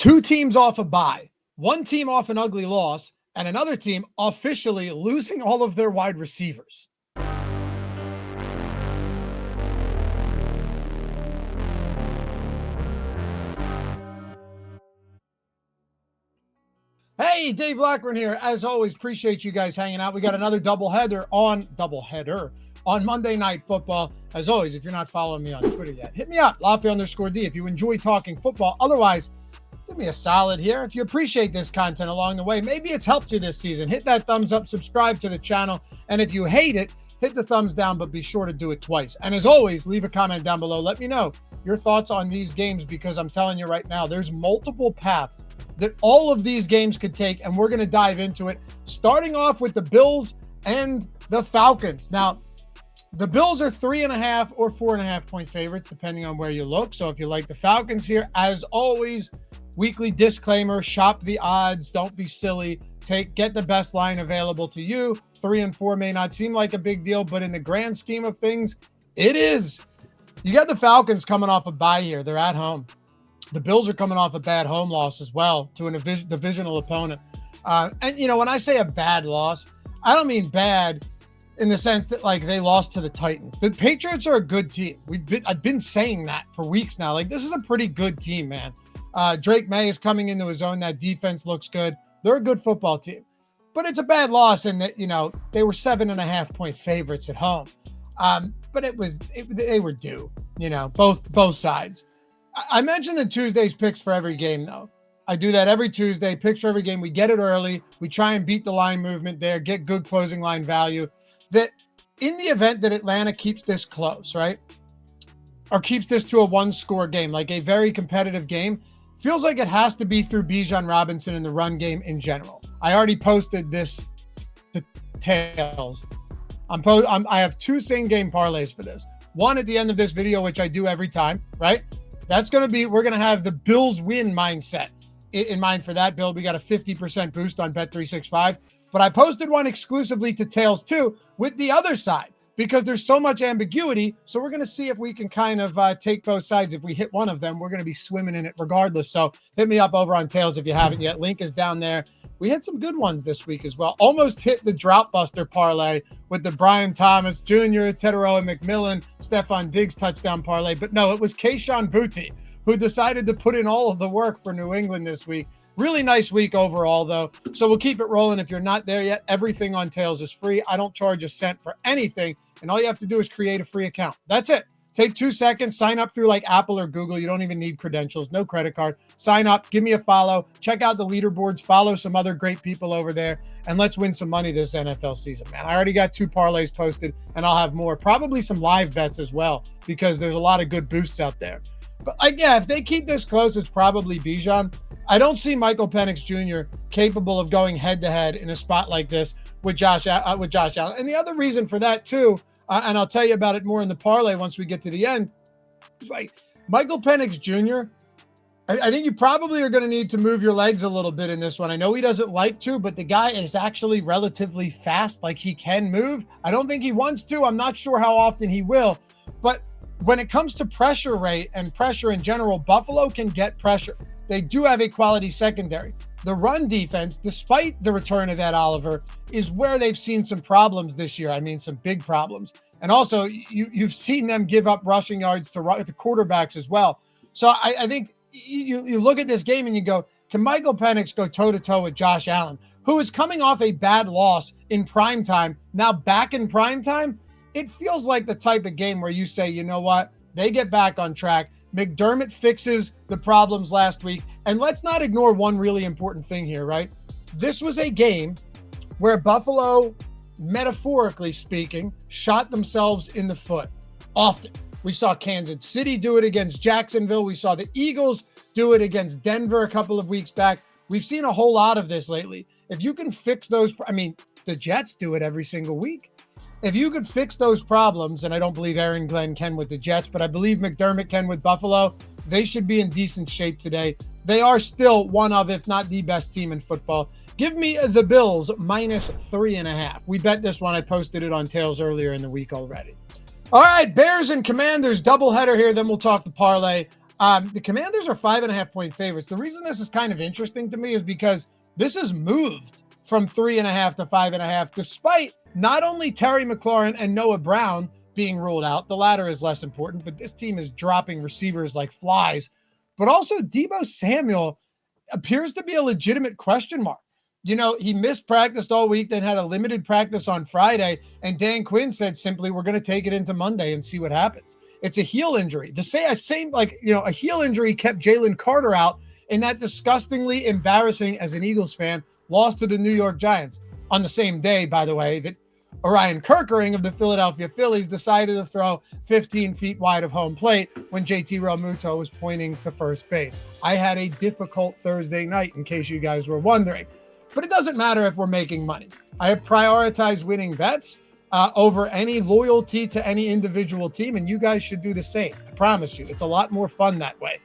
Two teams off a bye, one team off an ugly loss, and another team officially losing all of their wide receivers. Hey, Dave Lackman here. As always, appreciate you guys hanging out. We got another doubleheader on Monday Night Football. As always, if you're not following me on Twitter yet, hit me up, Loughy_D, if you enjoy talking football. Otherwise, give me a solid here. If you appreciate this content along the way, maybe it's helped you this season, hit that thumbs up, subscribe to the channel. And if you hate it, hit the thumbs down, but be sure to do it twice. And as always, leave a comment down below. Let me know your thoughts on these games, because I'm telling you right now, there's multiple paths that all of these games could take, and we're going to dive into it, starting off with the Bills and the Falcons. Now, the Bills are 3.5 or 4.5 point favorites, depending on where you look. So if you like the Falcons here, as always, weekly disclaimer, shop the odds, don't be silly, get the best line available to you. 3 and 4 may not seem like a big deal, but in the grand scheme of things, it is. You got the Falcons coming off a bye here. They're at home. The Bills are coming off a bad home loss as well to a divisional opponent. And, you know, when I say a bad loss, I don't mean bad in the sense that, like, they lost to the Titans. The Patriots are a good team. I've been saying that for weeks now. Like, this is a pretty good team, man. Drake May is coming into his own. That defense looks good. They're a good football team. But it's a bad loss in that, you know, they were 7.5 point favorites at home. But they were due, you know, both sides. I mentioned the Tuesday's picks for every game, though. I do that every Tuesday, picks for every game. We get it early. We try and beat the line movement there, get good closing line value. That in the event that Atlanta keeps this close, right, or keeps this to a one-score game, like a very competitive game, feels like it has to be through Bijan Robinson in the run game in general. I already posted this to Tails. I have two same-game parlays for this. One at the end of this video, which I do every time, right? That's going to be, we're going to have the Bills win mindset in mind for that build. We got a 50% boost on Bet365, but I posted one exclusively to Tails too with the other side because there's so much ambiguity. So we're going to see if we can kind of take both sides. If we hit one of them, we're going to be swimming in it regardless. So hit me up over on Tails if you haven't yet. Link is down there. We had some good ones this week as well. Almost hit the Drought Buster parlay with the Brian Thomas Jr., Teteroa McMillan, Stephon Diggs touchdown parlay. But no, it was Kayshon Boutte who decided to put in all of the work for New England this week. Really nice week overall, though. So we'll keep it rolling. If you're not there yet, everything on Tails is free. I don't charge a cent for anything. And all you have to do is create a free account. That's it. Take 2 seconds, sign up through like Apple or Google. You don't even need credentials, no credit card. Sign up, give me a follow, check out the leaderboards, follow some other great people over there, and let's win some money this NFL season, man. I already got 2 parlays posted, and I'll have more. Probably some live bets as well, because there's a lot of good boosts out there. But yeah, if they keep this close, it's probably Bijan. I don't see Michael Penix Jr. capable of going head-to-head in a spot like this with Josh Allen. And the other reason for that, too, and I'll tell you about it more in the parlay once we get to the end. It's like Michael Penix Jr., I think you probably are going to need to move your legs a little bit in this one. I know he doesn't like to, but the guy is actually relatively fast. Like, he can move. I don't think he wants to. I'm not sure how often he will. But when it comes to pressure rate and pressure in general, Buffalo can get pressure. They do have a quality secondary. The run defense, despite the return of Ed Oliver, is where they've seen some problems this year. I mean, some big problems. And also, you've seen them give up rushing yards to quarterbacks as well. So I think you look at this game and you go, can Michael Penix go toe-to-toe with Josh Allen, who is coming off a bad loss in primetime, now back in primetime? It feels like the type of game where you say, you know what? They get back on track. McDermott fixes the problems last week. And let's not ignore one really important thing here, right? This was a game where Buffalo, metaphorically speaking, shot themselves in the foot often. We saw Kansas City do it against Jacksonville. We saw the Eagles do it against Denver a couple of weeks back. We've seen a whole lot of this lately. If you can fix those, I mean, the Jets do it every single week. If you could fix those problems, and I don't believe Aaron Glenn can with the Jets, but I believe McDermott can with Buffalo, they should be in decent shape today. They are still one of, if not the best team in football. Give me the Bills -3.5. We bet this one. I posted it on Tails earlier in the week already. All right, Bears and Commanders, doubleheader here. Then we'll talk the parlay. The Commanders are 5.5-point favorites. The reason this is kind of interesting to me is because this has moved from 3.5 to 5.5, despite not only Terry McLaurin and Noah Brown being ruled out. The latter is less important, but this team is dropping receivers like flies. But also Deebo Samuel appears to be a legitimate question mark. You know, he missed practice all week, then had a limited practice on Friday, and Dan Quinn said simply, we're going to take it into Monday and see what happens. It's a heel injury. The same a heel injury kept Jalen Carter out in that disgustingly embarrassing, as an Eagles fan, loss to the New York Giants. On the same day, by the way, that Orion Kirkering of the Philadelphia Phillies decided to throw 15 feet wide of home plate when JT Realmuto was pointing to first base. I had a difficult Thursday night, in case you guys were wondering. But it doesn't matter if we're making money. I have prioritized winning bets over any loyalty to any individual team, and you guys should do the same. I promise you. It's a lot more fun that way.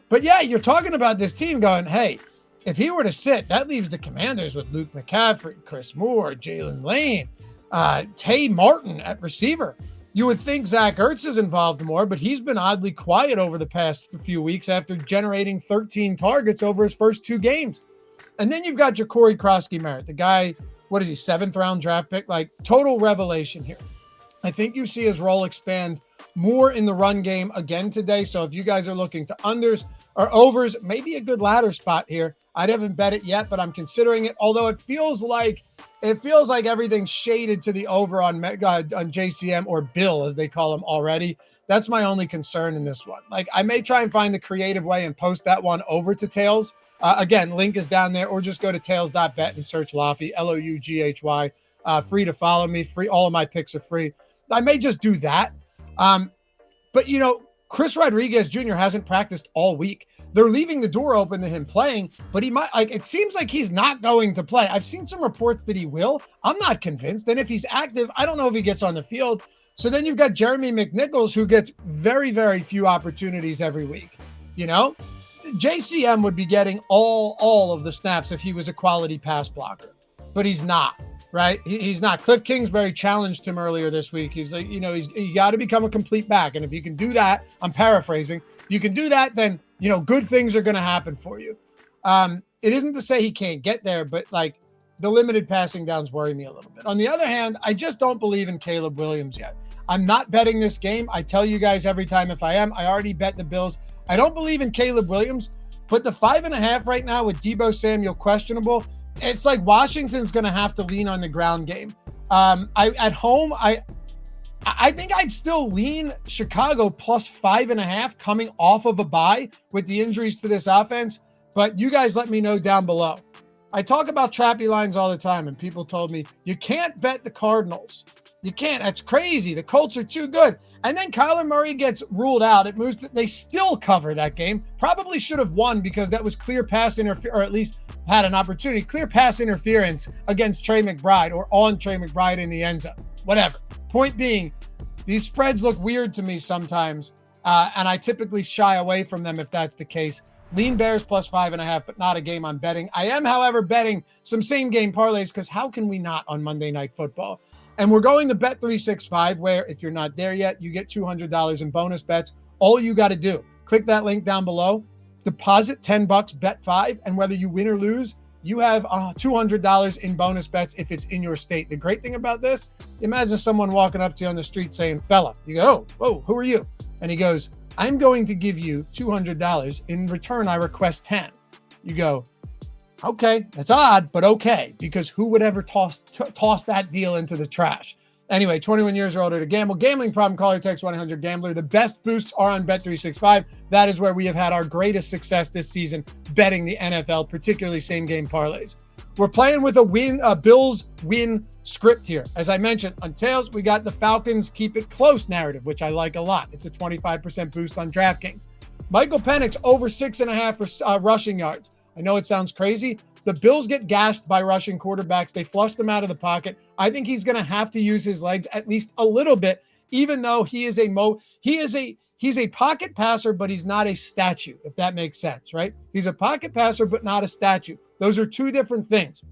But yeah, you're talking about this team going, hey, if he were to sit, that leaves the Commanders with Luke McCaffrey, Chris Moore, Jalen Lane, Tay Martin at receiver. You would think Zach Ertz is involved more, but he's been oddly quiet over the past few weeks after generating 13 targets over his first 2 games. And then you've got your Corey Krosky-Merritt, the guy, what is he, 7th round draft pick? Like, total revelation here. I think you see his role expand more in the run game again today. So if you guys are looking to unders or overs, maybe a good ladder spot here. I haven't bet it yet, but I'm considering it. Although it feels like everything's shaded to the over on JCM, or Bill, as they call him already. That's my only concern in this one. Like, I may try and find the creative way and post that one over to Tails. Again, link is down there, or just go to tails.bet and search Loughy, Loughy. Free to follow me. Free. All of my picks are free. I may just do that. But, you know, Chris Rodriguez Jr. hasn't practiced all week. They're leaving the door open to him playing, but he might, it seems like he's not going to play. I've seen some reports that he will. I'm not convinced. And if he's active, I don't know if he gets on the field. So then you've got Jeremy McNichols, who gets very, very few opportunities every week. You know, JCM would be getting all of the snaps if he was a quality pass blocker, but he's not, right? He's not. Cliff Kingsbury challenged him earlier this week. He's like, you know, you got to become a complete back. And if you can do that, I'm paraphrasing, you can do that, then, you know, good things are going to happen for you. It isn't to say he can't get there, but like, the limited passing downs worry me a little bit. On the other hand, I just don't believe in Caleb Williams yet. I'm not betting this game. I tell you guys every time if I am. I already bet the Bills. I don't believe in Caleb Williams, but the 5.5 right now with Deebo Samuel questionable, it's like Washington's going to have to lean on the ground game. At home, I think I'd still lean Chicago plus 5.5 coming off of a bye with the injuries to this offense. But you guys let me know down below. I talk about trappy lines all the time, and people told me, you can't bet the Cardinals. You can't. That's crazy. The Colts are too good. And then Kyler Murray gets ruled out. It moves. They still cover that game. Probably should have won because that was clear pass interference, or at least had an opportunity. Clear pass interference against Trey McBride, or on Trey McBride in the end zone. Whatever. Point being, these spreads look weird to me sometimes, and I typically shy away from them if that's the case. Lean Bears plus 5.5, but not a game I'm betting. I am, however, betting some same game parlays, because how can we not on Monday Night Football? And we're going to Bet365, where if you're not there yet, you get $200 in bonus bets. All you got to do, click that link down below, deposit $10, bet 5, and whether you win or lose, you have $200 in bonus bets if it's in your state. The great thing about this, imagine someone walking up to you on the street saying, fella, you go, oh, whoa, who are you? And he goes, I'm going to give you $200. In return, I request 10. You go, okay, that's odd, but okay, because who would ever toss that deal into the trash? Anyway, 21 years or older to gamble. Gambling problem, call or text 1-800-GAMBLER. The best boosts are on Bet365. That is where we have had our greatest success this season betting the NFL, particularly same-game parlays. We're playing with a Bills win script here. As I mentioned, on Tails, we got the Falcons keep it close narrative, which I like a lot. It's a 25% boost on DraftKings. Michael Penix over 6.5 for rushing yards. I know it sounds crazy. The Bills get gashed by rushing quarterbacks. They flush them out of the pocket. I think he's going to have to use his legs at least a little bit, even though he's a pocket passer, but he's not a statue, if that makes sense, right? He's a pocket passer, but not a statue. Those are two different things.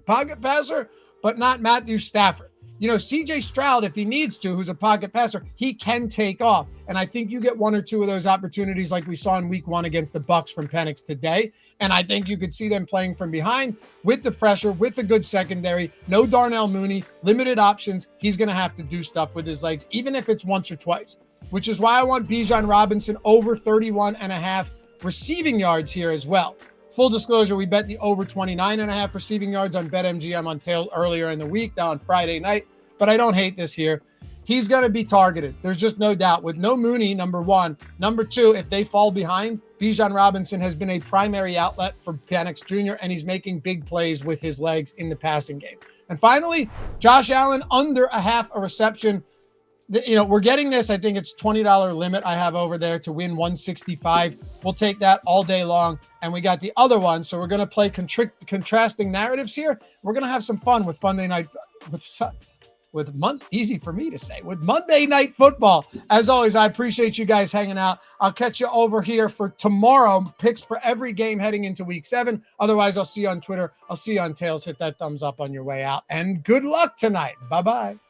Pocket passer, but not Matthew Stafford. CJ Stroud, if he needs to, who's a pocket passer, he can take off. And I think you get one or two of those opportunities like we saw in week 1 against the Bucs from Penix today. And I think you could see them playing from behind with the pressure, with a good secondary, no Darnell Mooney, limited options. He's going to have to do stuff with his legs, even if it's once or twice, which is why I want Bijan Robinson over 31.5 receiving yards here as well. Full disclosure, we bet the over 29.5 receiving yards on BetMGM on tail earlier in the week, now on Friday night, but I don't hate this here. He's going to be targeted. There's just no doubt. With no Mooney, number one. Number two, if they fall behind, Bijan Robinson has been a primary outlet for Penix Jr., and he's making big plays with his legs in the passing game. And finally, Josh Allen under a half a reception. We're getting this. I think it's $20 limit I have over there to win 165. We'll take that all day long. And we got the other one. So we're going to play contrasting narratives here. We're going to have some fun with Monday night, easy for me to say, with Monday Night Football. As always, I appreciate you guys hanging out. I'll catch you over here for tomorrow. Picks for every game heading into week 7. Otherwise, I'll see you on Twitter. I'll see you on Tails. Hit that thumbs up on your way out. And good luck tonight. Bye-bye.